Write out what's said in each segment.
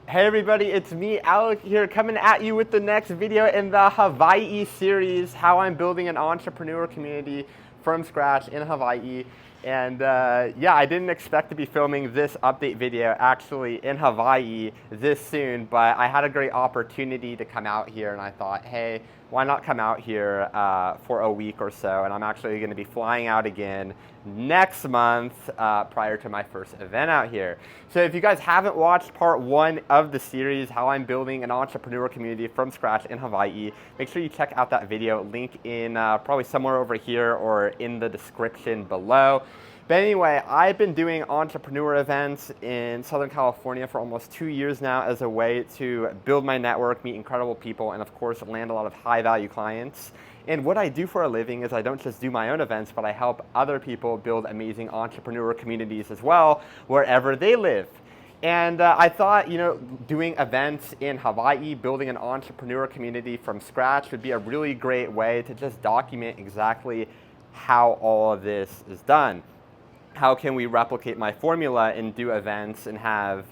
Hey everybody, it's me, Alec here, coming at you with the next video in the Hawaii series, how I'm building an entrepreneur community from scratch in Hawaii. And yeah, I didn't expect to be filming this update video actually in Hawaii this soon, but I had a great opportunity to come out here and I thought, hey, why not come out here for a week or so? And I'm actually going to be flying out again next month prior to my first event out here. So if you guys haven't watched part 1 of the series, how I'm building an entrepreneur community from scratch in Hawaii, make sure you check out that video, link in probably somewhere over here or in the description below. But anyway, I've been doing entrepreneur events in Southern California for almost 2 years now as a way to build my network, meet incredible people, and of course land a lot of high value clients. And what I do for a living is I don't just do my own events, but I help other people build amazing entrepreneur communities as well, wherever they live. And I thought, doing events in Hawaii, building an entrepreneur community from scratch would be a really great way to just document exactly how all of this is done. How can we replicate my formula and do events and have,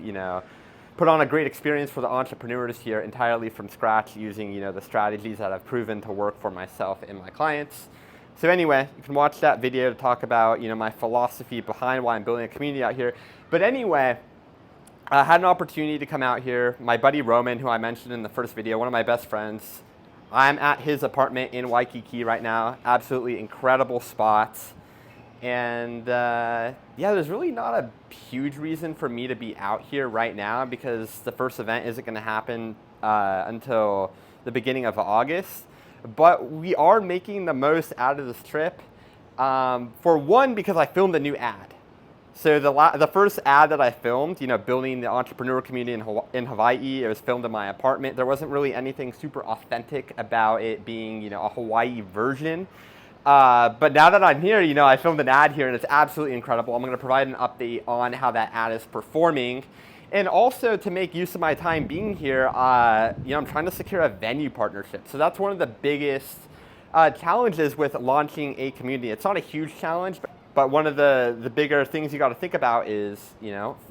put on a great experience for the entrepreneurs here entirely from scratch using, the strategies that I've proven to work for myself and my clients. So anyway, you can watch that video to talk about, my philosophy behind why I'm building a community out here. But anyway, I had an opportunity to come out here. My buddy Roman, who I mentioned in the first video, one of my best friends, I'm at his apartment in Waikiki right now. Absolutely incredible spots. And yeah, there's really not a huge reason for me to be out here right now because the first event isn't going to happen until the beginning of August. But we are making the most out of this trip. For one, because I filmed a new ad. So the first ad that I filmed, building the entrepreneur community in Hawaii, it was filmed in my apartment. There wasn't really anything super authentic about it being, a Hawaii version. But now that I'm here, I filmed an ad here and it's absolutely incredible. I'm going to provide an update on how that ad is performing. And also to make use of my time being here, I'm trying to secure a venue partnership. So that's one of the biggest challenges with launching a community. It's not a huge challenge, but one of the bigger things you got to think about is,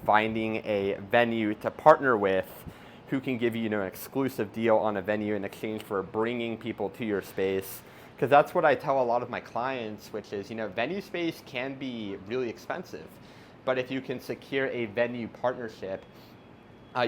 finding a venue to partner with who can give you, an exclusive deal on a venue in exchange for bringing people to your space. Because that's what I tell a lot of my clients, which is, venue space can be really expensive. But if you can secure a venue partnership,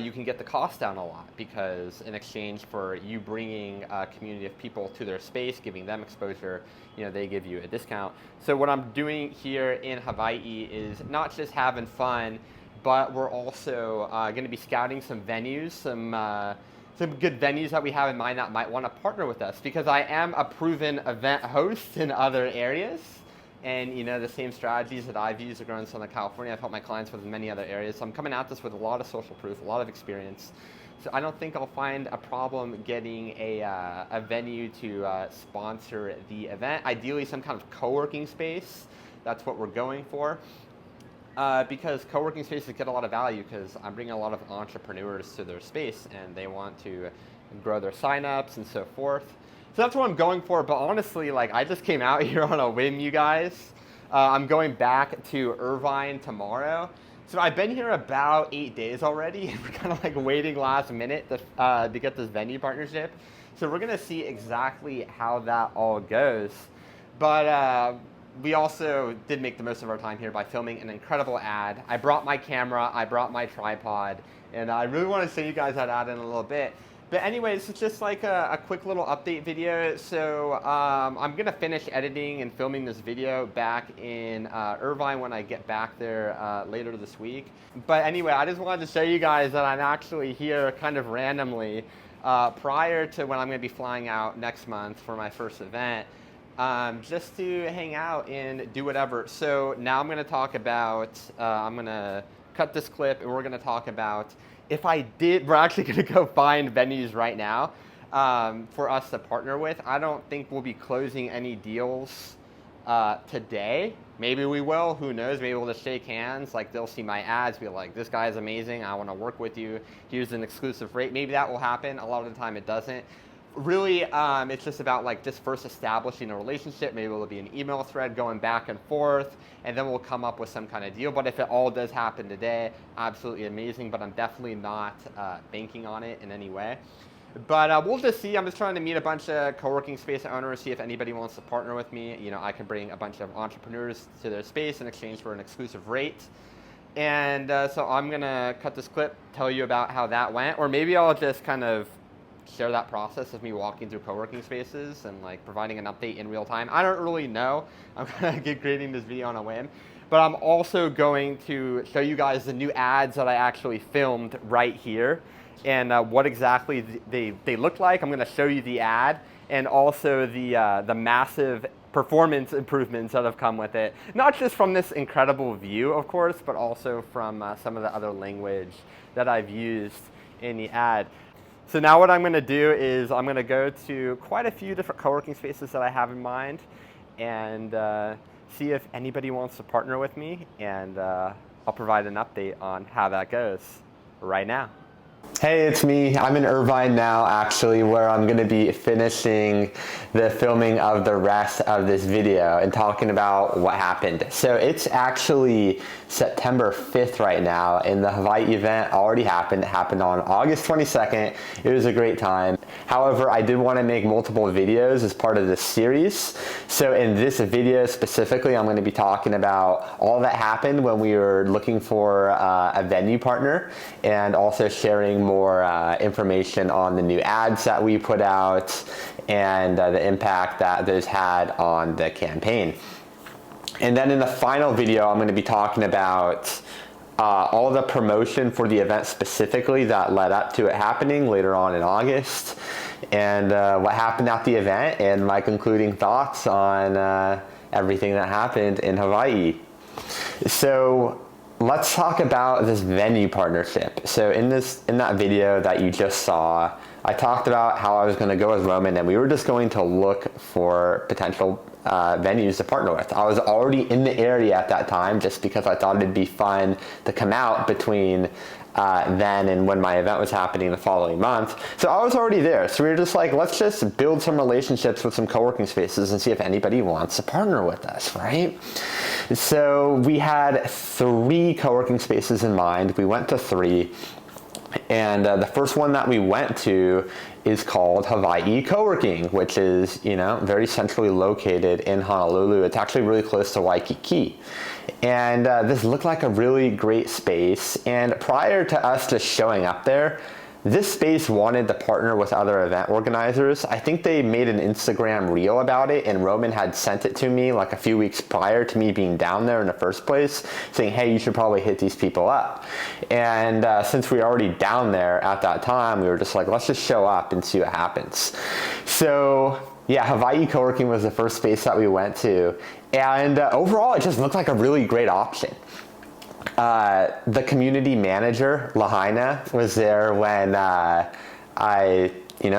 you can get the cost down a lot because in exchange for you bringing a community of people to their space, giving them exposure, they give you a discount. So what I'm doing here in Hawaii is not just having fun, but we're also going to be scouting some venues, some good venues that we have in mind that might want to partner with us because I am a proven event host in other areas. And the same strategies that I've used to grow in Southern California, I've helped my clients with in many other areas. So I'm coming at this with a lot of social proof, a lot of experience. So I don't think I'll find a problem getting a venue to sponsor the event. Ideally, some kind of co-working space. That's what we're going for. Because co-working spaces get a lot of value because I'm bringing a lot of entrepreneurs to their space and they want to grow their signups and so forth. So that's what I'm going for, but honestly, I just came out here on a whim, you guys. I'm going back to Irvine tomorrow. So I've been here about 8 days already. We're kind of waiting last minute to get this venue partnership. So we're gonna see exactly how that all goes. But we also did make the most of our time here by filming an incredible ad. I brought my camera, I brought my tripod, and I really want to show you guys that ad in a little bit. But anyways, it's just a quick little update video. So I'm going to finish editing and filming this video back in Irvine when I get back there later this week. But anyway, I just wanted to show you guys that I'm actually here kind of randomly prior to when I'm going to be flying out next month for my first event. Just to hang out and do whatever. So now I'm going to talk about, I'm going to cut this clip and we're going to talk about we're actually going to go find venues right now for us to partner with. I don't think we'll be closing any deals today. Maybe we will, who knows, maybe we'll just shake hands, they'll see my ads, be like, this guy is amazing, I want to work with you, here's an exclusive rate. Maybe that will happen, a lot of the time it doesn't. really, it's just about like just first establishing a relationship. Maybe it'll be an email thread going back and forth, and then we'll come up with some kind of deal. But if it all does happen today, absolutely amazing. But I'm definitely not banking on it in any way. But we'll just see. I'm just trying to meet a bunch of co-working space owners, see if anybody wants to partner with me. You know, I can bring a bunch of entrepreneurs to their space in exchange for an exclusive rate. And so I'm gonna cut this clip, tell you about how that went, or maybe I'll just kind of share that process of me walking through co-working spaces and like providing an update in real time. I don't really know. I'm kind of creating this video on a whim. But I'm also going to show you guys the new ads that I actually filmed right here and what exactly they look like. I'm going to show you the ad and also the massive performance improvements that have come with it. Not just from this incredible view, of course, but also from some of the other language that I've used in the ad. So now what I'm going to do is I'm going to go to quite a few different co-working spaces that I have in mind and see if anybody wants to partner with me, and I'll provide an update on how that goes right now. Hey, it's me. I'm in Irvine now, actually, where I'm going to be finishing the filming of the rest of this video and talking about what happened. So it's actually September 5th right now, and the Hawaii event already happened. It happened on August 22nd. It was a great time. However, I did want to make multiple videos as part of this series. So in this video specifically, I'm going to be talking about all that happened when we were looking for a venue partner, and also sharing more information on the new ads that we put out and the impact that those had on the campaign. And then in the final video, I'm going to be talking about all the promotion for the event specifically that led up to it happening later on in August, and what happened at the event, and my concluding thoughts on everything that happened in Hawaii. So let's talk about this venue partnership. So in that video that you just saw, I talked about how I was going to go with Roman, and we were just going to look for potential venues to partner with. I was already in the area at that time just because I thought it'd be fun to come out between then and when my event was happening the following month. So I was already there. So we were just like, let's just build some relationships with some co-working spaces and see if anybody wants to partner with us, right? So we had 3 co-working spaces in mind. We went to 3. And the first one that we went to is called Hawaii Co-working, which is, very centrally located in Honolulu. It's actually really close to Waikiki. And this looked like a really great space. And prior to us just showing up there, this space wanted to partner with other event organizers. I think they made an Instagram reel about it, and Roman had sent it to me like a few weeks prior to me being down there in the first place, saying, hey, you should probably hit these people up. And since we were already down there at that time, we were just like, let's just show up and see what happens. So yeah, Hawaii Co-working was the first space that we went to. And overall, it just looked like a really great option. The community manager, Lahaina, was there when I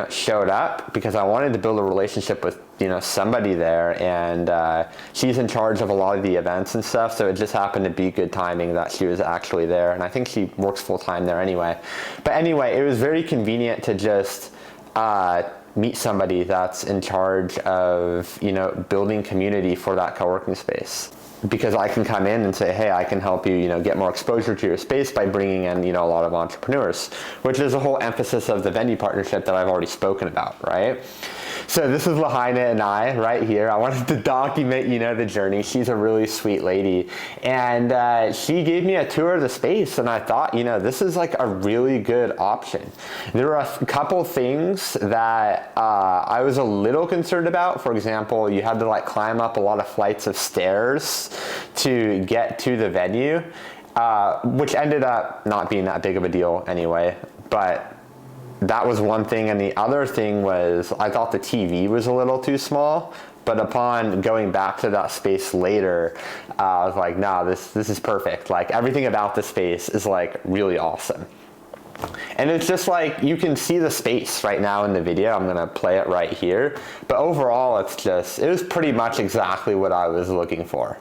showed up, because I wanted to build a relationship with somebody there, and she's in charge of a lot of the events and stuff, so it just happened to be good timing that she was actually there, and I think she works full-time there anyway. But anyway, it was very convenient to just meet somebody that's in charge of building community for that co-working space, because I can come in and say, hey, I can help you, get more exposure to your space by bringing in, a lot of entrepreneurs, which is a whole emphasis of the venue partnership that I've already spoken about, right? So this is Lahaina and I right here. I wanted to document, the journey. She's a really sweet lady. And she gave me a tour of the space, and I thought, this is like a really good option. There were a couple things that I was a little concerned about. For example, you had to climb up a lot of flights of stairs to get to the venue, which ended up not being that big of a deal anyway. But that was one thing, and the other thing was I thought the TV was a little too small, but upon going back to that space later, I was like, nah, this is perfect. Everything about the space is really awesome. And it's just you can see the space right now in the video. I'm gonna play it right here. But overall, it was pretty much exactly what I was looking for.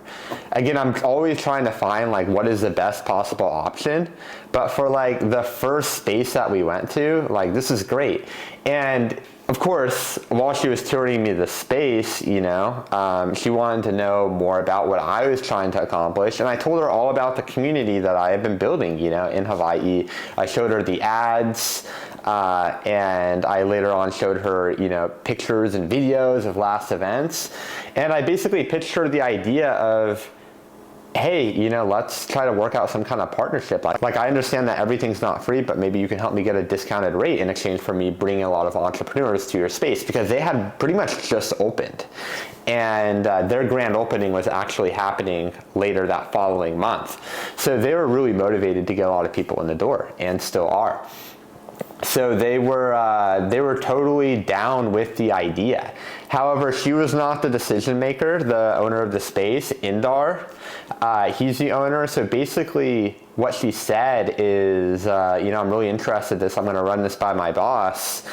Again, I'm always trying to find what is the best possible option. But for the first space that we went to, this is great. And of course, while she was touring me the space, you know, she wanted to know more about what I was trying to accomplish, and I told her all about the community that I have been building, you know, in Hawaii. I showed her the ads, and I later on showed her, you know, pictures and videos of last events, and I basically pitched her the idea of, hey, you know, let's try to work out some kind of partnership. Like I understand that everything's not free, but maybe you can help me get a discounted rate in exchange for me bringing a lot of entrepreneurs to your space, because they had pretty much just opened. And their grand opening was actually happening later that following month. So they were really motivated to get a lot of people in the door, and still are. So they were totally down with the idea. However, she was not the decision maker, the owner of the space, Indar. He's the owner. So basically what she said is, you know, I'm really interested in this. I'm going to run this by my boss.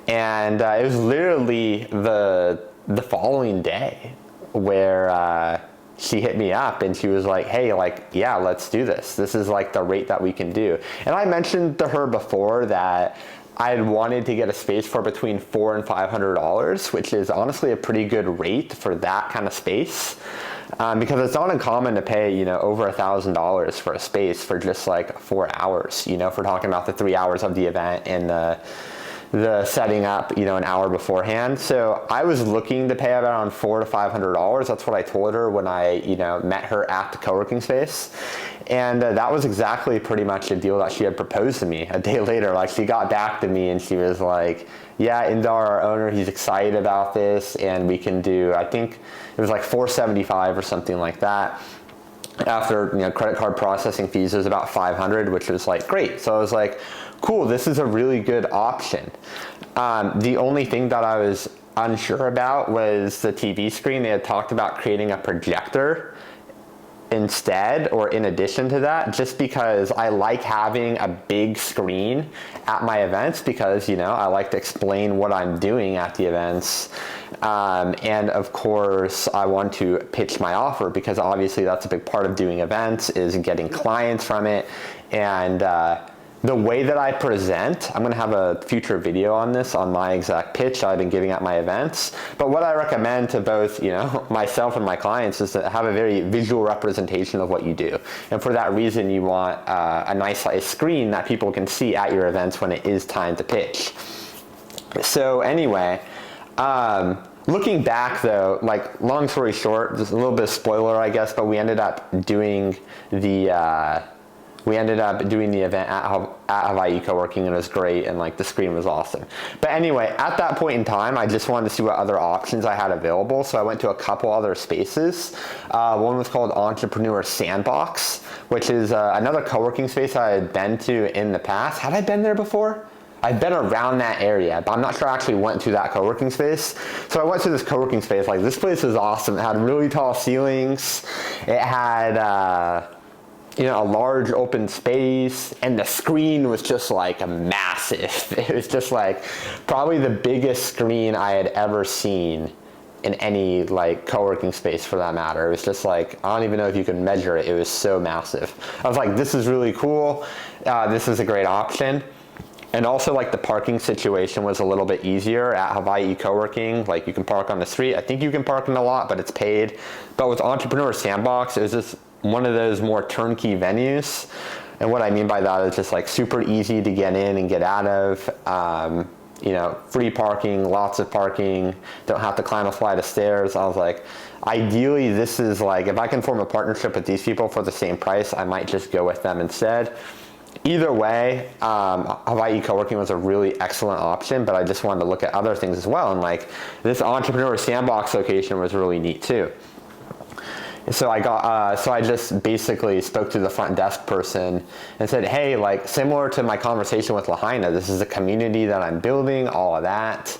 And it was literally the following day where she hit me up and she was like, hey, like, yeah, let's do this. This is like the rate that we can do. And I mentioned to her before that I had wanted to get a space for between $400 and $500, which is honestly a pretty good rate for that kind of space. Because it's not uncommon to pay, you know, over $1,000 for a space for just like 4 hours, you know, if we're talking about the 3 hours of the event and the setting up, you know, an hour beforehand. So I was looking to pay around $400 to $500. That's what I told her when I, you know, met her at the co-working space. And that was exactly pretty much the deal that she had proposed to me a day later. Like, she got back to me and she was like, yeah, Indar, our owner, he's excited about this, and we can do, I think it was like $475 or something like that. After, you know, credit card processing fees, it was about $500, which was like great. So I was like, cool, this is a really good option. The only thing that I was unsure about was the TV screen. They had talked about creating a projector instead, or in addition to that, just because I like having a big screen at my events, because, you know, I like to explain what I'm doing at the events. And of course, I want to pitch my offer, because obviously that's a big part of doing events, is getting clients from it. And the way that I present, I'm gonna have a future video on this, on my exact pitch I've been giving at my events. But what I recommend to both, you know, myself and my clients is to have a very visual representation of what you do. And for that reason, you want a nice size screen that people can see at your events when it is time to pitch. So anyway, looking back though, like, long story short, just a little bit of spoiler, I guess, but we ended up doing the event at Hawaii Co-working, and it was great, and like the screen was awesome. But anyway, at that point in time, I just wanted to see what other options I had available. So I went to a couple other spaces. One was called Entrepreneur Sandbox, which is another co-working space I had been to in the past. Had I been there before? I've been around that area, but I'm not sure I actually went to that co-working space. So I went to this co-working space. Like, this place was awesome. It had really tall ceilings. It had you know, a large open space, and the screen was just like massive. It was just like probably the biggest screen I had ever seen in any like co-working space, for that matter. It was just like, I don't even know if you can measure it. It was so massive. I was like, this is really cool. This is a great option. And also, like, the parking situation was a little bit easier at Hawaii Co-working. Like, you can park on the street. I think you can park in a lot, but it's paid. But with Entrepreneur Sandbox, it was just one of those more turnkey venues. And what I mean by that is just like super easy to get in and get out of. You know, free parking, lots of parking, don't have to climb a flight of stairs. I was like, ideally, this is like, if I can form a partnership with these people for the same price, I might just go with them instead. Either way, Hawaii Co-working was a really excellent option, but I just wanted to look at other things as well. And like, this Entrepreneur Sandbox location was really neat too. So I just basically spoke to the front desk person and said, hey, like, similar to my conversation with Lahaina, this is a community that I'm building, all of that.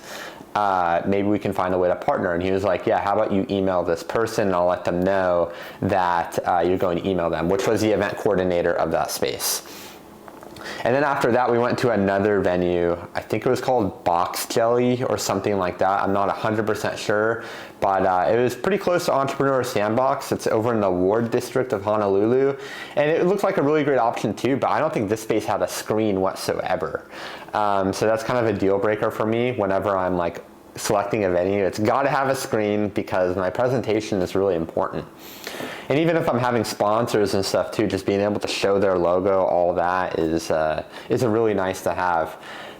Maybe we can find a way to partner. And he was like, yeah, how about you email this person and I'll let them know that you're going to email them, which was the event coordinator of that space. And then after that, we went to another venue. I think it was called Box Jelly or something like that. I'm not 100% sure, but it was pretty close to Entrepreneur Sandbox. It's over in the Ward District of Honolulu. And it looks like a really great option too, but I don't think this space had a screen whatsoever. So that's kind of a deal breaker for me whenever I'm like selecting a venue. It's got to have a screen because my presentation is really important. And even if I'm having sponsors and stuff too, just being able to show their logo, all that is a really nice to have.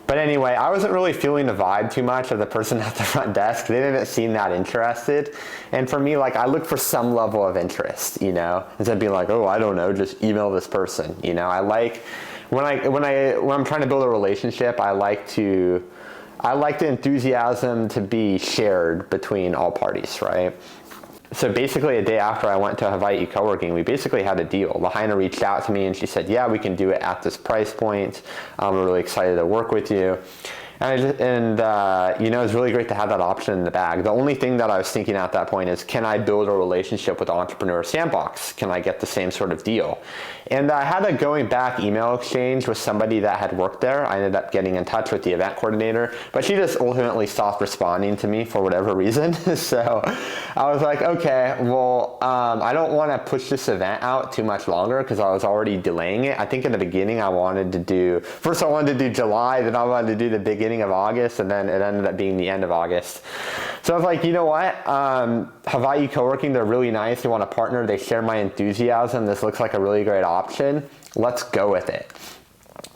But anyway, I wasn't really feeling the vibe too much of the person at the front desk. They didn't seem that interested. And for me, like, I look for some level of interest, you know, instead of being like, oh, I don't know, just email this person. You know, I like when I'm trying to build a relationship, I like the enthusiasm to be shared between all parties, right? So basically a day after I went to Hawaii Co-working, we basically had a deal. Lahaina reached out to me and she said, yeah, we can do it at this price point. We're really excited to work with you. And you know, it's really great to have that option in the bag. The only thing that I was thinking at that point is, can I build a relationship with Entrepreneur Sandbox? Can I get the same sort of deal? And I had a going back email exchange with somebody that had worked there. I ended up getting in touch with the event coordinator, but she just ultimately stopped responding to me for whatever reason. So I was like, okay, well, I don't want to push this event out too much longer because I was already delaying it. I think in the beginning I wanted to do July, then I wanted to do the beginning of August, and then it ended up being the end of August. So I was like, you know what? Hawaii Co-working, they're really nice. They want to partner. They share my enthusiasm. This looks like a really great option. Let's go with it.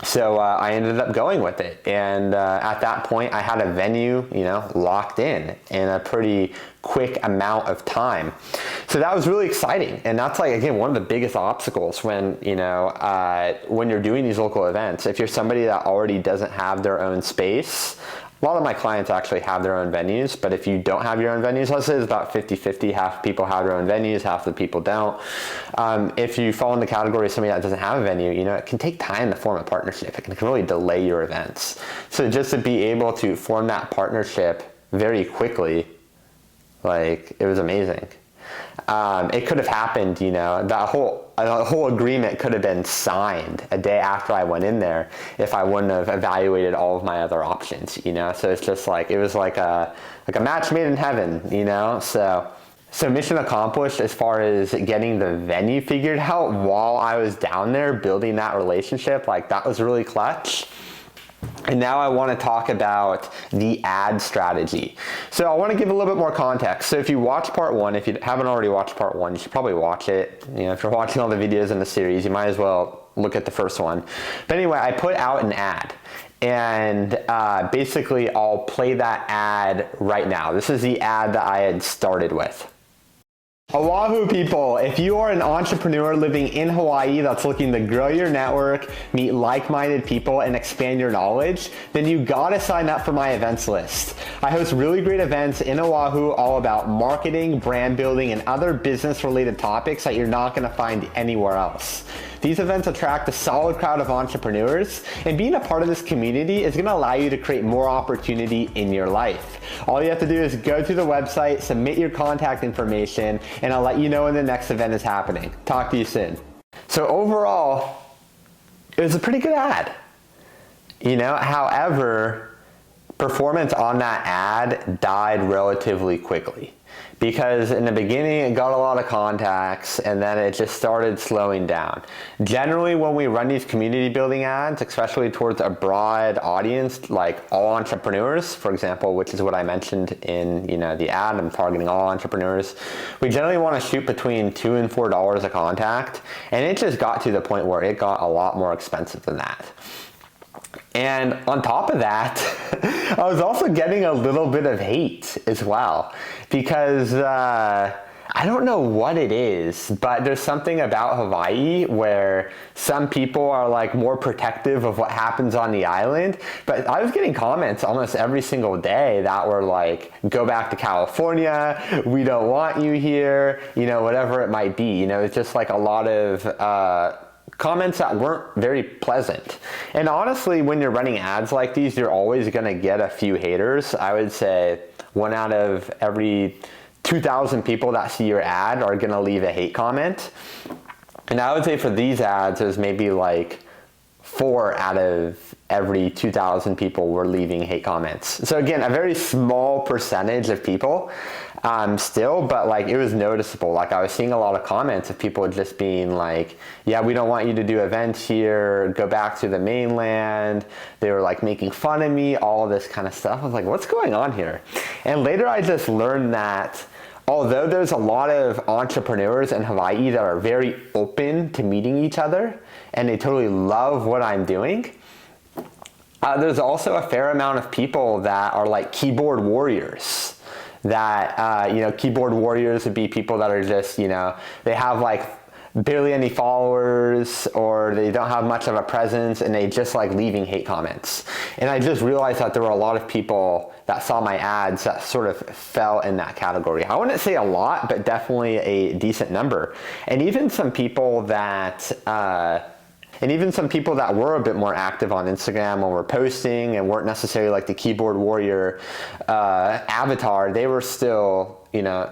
So I ended up going with it. And at that point, I had a venue, you know, locked in a pretty quick amount of time. So that was really exciting. And that's like, again, one of the biggest obstacles when, you know, when you're doing these local events. If you're somebody that already doesn't have their own space, a lot of my clients actually have their own venues, but if you don't have your own venues, let's say it's about 50-50, half people have their own venues, half the people don't. If you fall in the category of somebody that doesn't have a venue, you know, it can take time to form a partnership. It can really delay your events. So just to be able to form that partnership very quickly, like, it was amazing. It could have happened, you know, the whole agreement could have been signed a day after I went in there if I wouldn't have evaluated all of my other options, you know. So it's just like, it was like a match made in heaven, you know. So mission accomplished as far as getting the venue figured out while I was down there building that relationship. Like, that was really clutch. And now I want to talk about the ad strategy. So I want to give a little bit more context. So if you watch part one, if you haven't already watched part one, you should probably watch it. You know, if you're watching all the videos in the series, you might as well look at the first one. But anyway, I put out an ad. And basically, I'll play that ad right now. This is the ad that I had started with. Oahu people, if you are an entrepreneur living in Hawaii that's looking to grow your network, meet like-minded people, and expand your knowledge, then you gotta sign up for my events list. I host really great events in Oahu all about marketing, brand building, and other business-related topics that you're not gonna find anywhere else. These events attract a solid crowd of entrepreneurs, and being a part of this community is gonna allow you to create more opportunity in your life. All you have to do is go to the website, submit your contact information, and I'll let you know when the next event is happening. Talk to you soon. So overall, it was a pretty good ad. You know, however, performance on that ad died relatively quickly. Because in the beginning it got a lot of contacts and then it just started slowing down. Generally when we run these community building ads, especially towards a broad audience like all entrepreneurs, for example, which is what I mentioned in, you know, the ad, I'm targeting all entrepreneurs. We generally want to shoot between $2 and $4 a contact, and it just got to the point where it got a lot more expensive than that. And on top of that, I was also getting a little bit of hate as well, because I don't know what it is, but there's something about Hawaii where some people are like more protective of what happens on the island. But I was getting comments almost every single day that were like, go back to California, we don't want you here, you know, whatever it might be. You know, it's just like a lot of comments that weren't very pleasant. And honestly, when you're running ads like these, you're always gonna get a few haters. I would say 1 out of every 2,000 people that see your ad are gonna leave a hate comment. And I would say for these ads, there's maybe like 4 out of every 2,000 people were leaving hate comments. So again, a very small percentage of people still, but like it was noticeable. Like I was seeing a lot of comments of people just being like, yeah, we don't want you to do events here, go back to the mainland. They were like making fun of me, all this kind of stuff. I was like, what's going on here? And later I just learned that although there's a lot of entrepreneurs in Hawaii that are very open to meeting each other and they totally love what I'm doing, there's also a fair amount of people that are like keyboard warriors. That, keyboard warriors would be people that are just, they have like barely any followers or they don't have much of a presence and they just like leaving hate comments. And I just realized that there were a lot of people that saw my ads that sort of fell in that category. I wouldn't say a lot, but definitely a decent number. And even some people that were a bit more active on Instagram and were posting and weren't necessarily like the keyboard warrior avatar, they were still,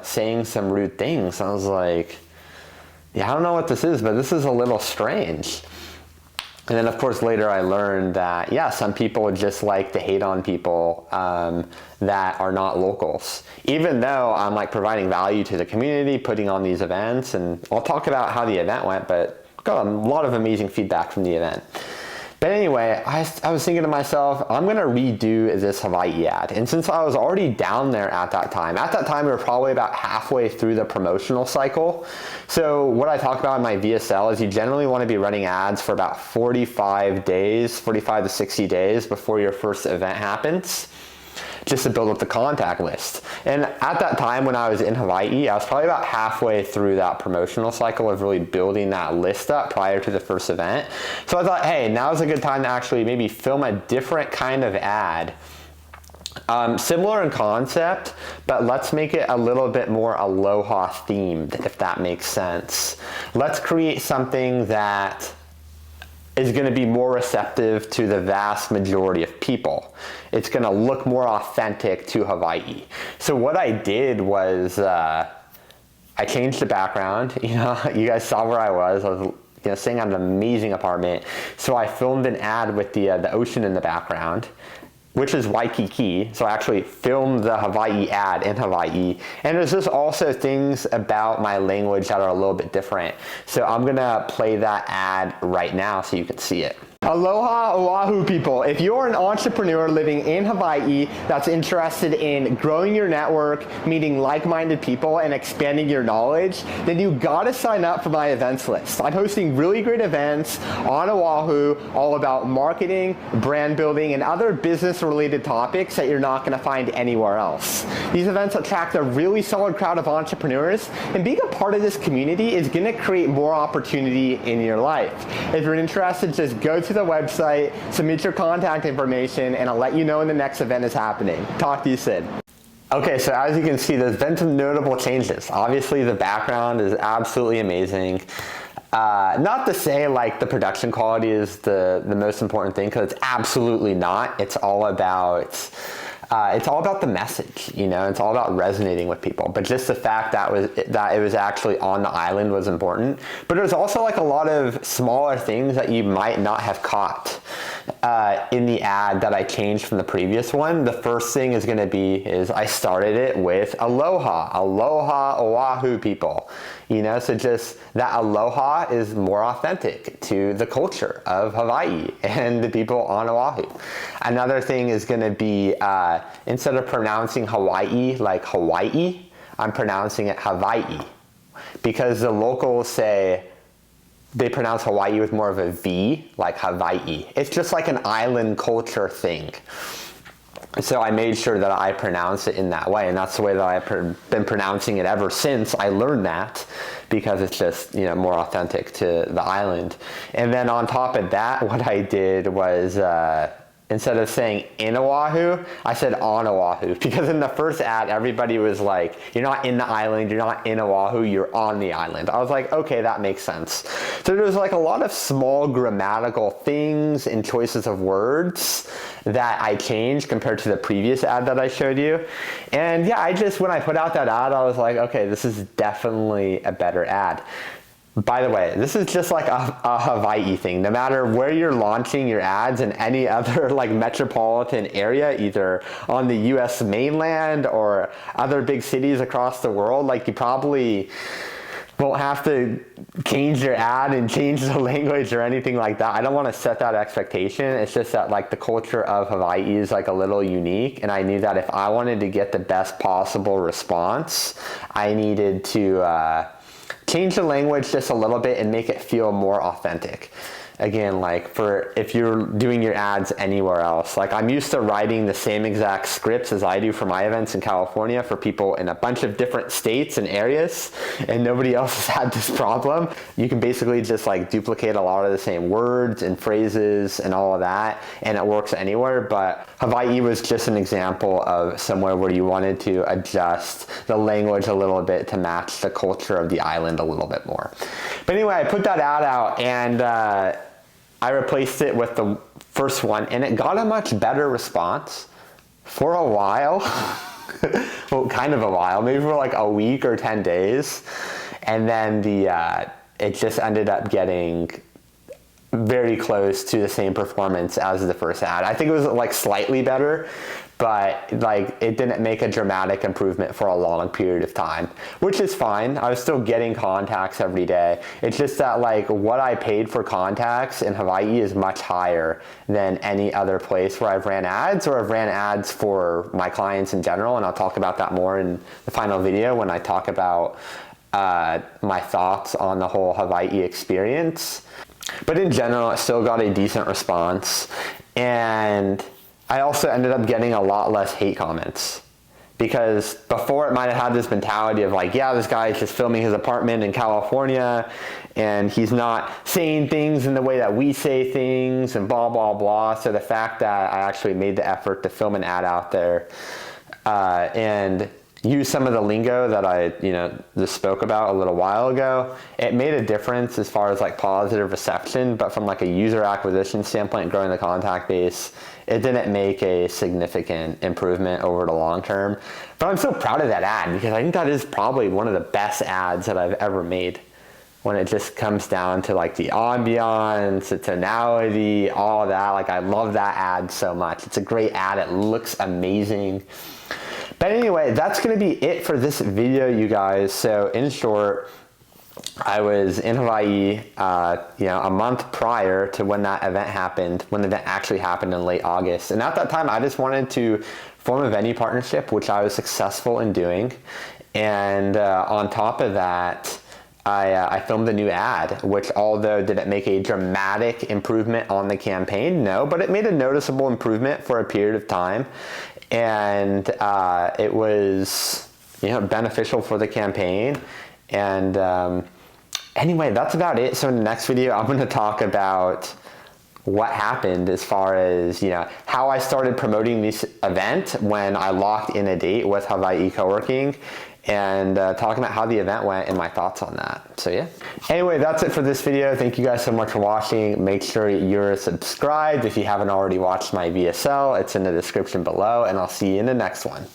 saying some rude things. I was like, yeah, I don't know what this is, but this is a little strange. And then of course later I learned that, yeah, some people just like to hate on people that are not locals. Even though I'm like providing value to the community, putting on these events, and I'll talk about how the event went, but got a lot of amazing feedback from the event. But anyway, I was thinking to myself, I'm going to redo this Hawaii ad. And since I was already down there at that time we were probably about halfway through the promotional cycle. So what I talk about in my VSL is you generally want to be running ads for about 45 to 60 days before your first event happens, just to build up the contact list. And at that time when I was in Hawaii, I was probably about halfway through that promotional cycle of really building that list up prior to the first event. So I thought, hey, now's a good time to actually maybe film a different kind of ad. Similar in concept, but let's make it a little bit more Aloha themed, if that makes sense. Let's create something that is going to be more receptive to the vast majority of people. It's going to look more authentic to Hawaii. So what I did was I changed the background. You guys saw where I was. I was staying at an amazing apartment. So I filmed an ad with the ocean in the background, which is Waikiki. So I actually filmed the Hawaii ad in Hawaii. And there's just also things about my language that are a little bit different. So I'm gonna play that ad right now so you can see it. Aloha Oahu people. If you're an entrepreneur living in Hawaii that's interested in growing your network, meeting like-minded people, and expanding your knowledge, then you gotta sign up for my events list. I'm hosting really great events on Oahu all about marketing, brand building, and other business-related topics that you're not gonna find anywhere else. These events attract a really solid crowd of entrepreneurs, and being a part of this community is gonna create more opportunity in your life. If you're interested, just go to the website, submit your contact information, and I'll let you know when the next event is happening. Talk to you soon. Okay, so as you can see, there's been some notable changes. Obviously, the background is absolutely amazing. Not to say like the production quality is the most important thing, because it's absolutely not. It's all about the message, it's all about resonating with people. But just the fact that it was actually on the island was important. But there's also like a lot of smaller things that you might not have caught in the ad that I changed from the previous one. The first thing is I started it with aloha Oahu people. So just that aloha is more authentic to the culture of Hawaii and the people on Oahu. Another thing is going to be, instead of pronouncing Hawaii like Hawaii, I'm pronouncing it Hawaii. Because the locals say they pronounce Hawaii with more of a V, like Hawaii. It's just like an island culture thing. So I made sure that I pronounce it in that way, and that's the way that I've been pronouncing it ever since I learned that, because it's just more authentic to the island. And then on top of that, what I did was instead of saying in Oahu, I said on Oahu, because in the first ad, everybody was like, you're not in the island, you're not in Oahu, you're on the island. I was like, okay, that makes sense. So there's like a lot of small grammatical things and choices of words that I changed compared to the previous ad that I showed you. And yeah, when I put out that ad, I was like, okay, this is definitely a better ad. By the way, this is just like a Hawaii thing. No matter where you're launching your ads in any other like metropolitan area, either on the US mainland or other big cities across the world, like you probably won't have to change your ad and change the language or anything like that. I don't want to set that expectation. It's just that like the culture of Hawaii is like a little unique, and I knew that if I wanted to get the best possible response, I needed to change the language just a little bit and make it feel more authentic. Again, like for if you're doing your ads anywhere else, like I'm used to writing the same exact scripts as I do for my events in California for people in a bunch of different states and areas, and nobody else has had this problem. You can basically just like duplicate a lot of the same words and phrases and all of that, and it works anywhere. But Hawaii was just an example of somewhere where you wanted to adjust the language a little bit to match the culture of the island a little bit more. But anyway, I put that ad out, and I replaced it with the first one, and it got a much better response for a while. Well, kind of a while, maybe for like a week or 10 days. And then it just ended up getting very close to the same performance as the first ad. I think it was like slightly better, but like it didn't make a dramatic improvement for a long period of time, which is fine. I was still getting contacts every day. It's just that like what I paid for contacts in Hawaii is much higher than any other place where I've ran ads, or I've ran ads for my clients in general, and I'll talk about that more in the final video when I talk about my thoughts on the whole Hawaii experience. But in general, it still got a decent response, and I also ended up getting a lot less hate comments, because before it might have had this mentality of like, yeah, this guy is just filming his apartment in California and he's not saying things in the way that we say things and blah, blah, blah. So the fact that I actually made the effort to film an ad out there and use some of the lingo that I just spoke about a little while ago, it made a difference as far as like positive reception. But from like a user acquisition standpoint, growing the contact base, it didn't make a significant improvement over the long term. But I'm so proud of that ad, because I think that is probably one of the best ads that I've ever made, when it just comes down to like the ambiance, the tonality, all of that. Like I love that ad so much. It's a great ad. It looks amazing. But anyway, that's going to be it for this video, you guys. So in short, I was in Hawaii, a month prior to when that event happened, when the event actually happened in late August. And at that time, I just wanted to form a venue partnership, which I was successful in doing. And on top of that, I filmed a new ad, which although didn't make a dramatic improvement on the campaign, no, but it made a noticeable improvement for a period of time. And it was beneficial for the campaign. And anyway, that's about it. So in the next video, I'm going to talk about what happened as far as how I started promoting this event when I locked in a date with Hawaii Coworking, and talking about how the event went and my thoughts on that. So yeah. Anyway, that's it for this video. Thank you guys so much for watching. Make sure you're subscribed if you haven't already watched my VSL. It's in the description below, and I'll see you in the next one.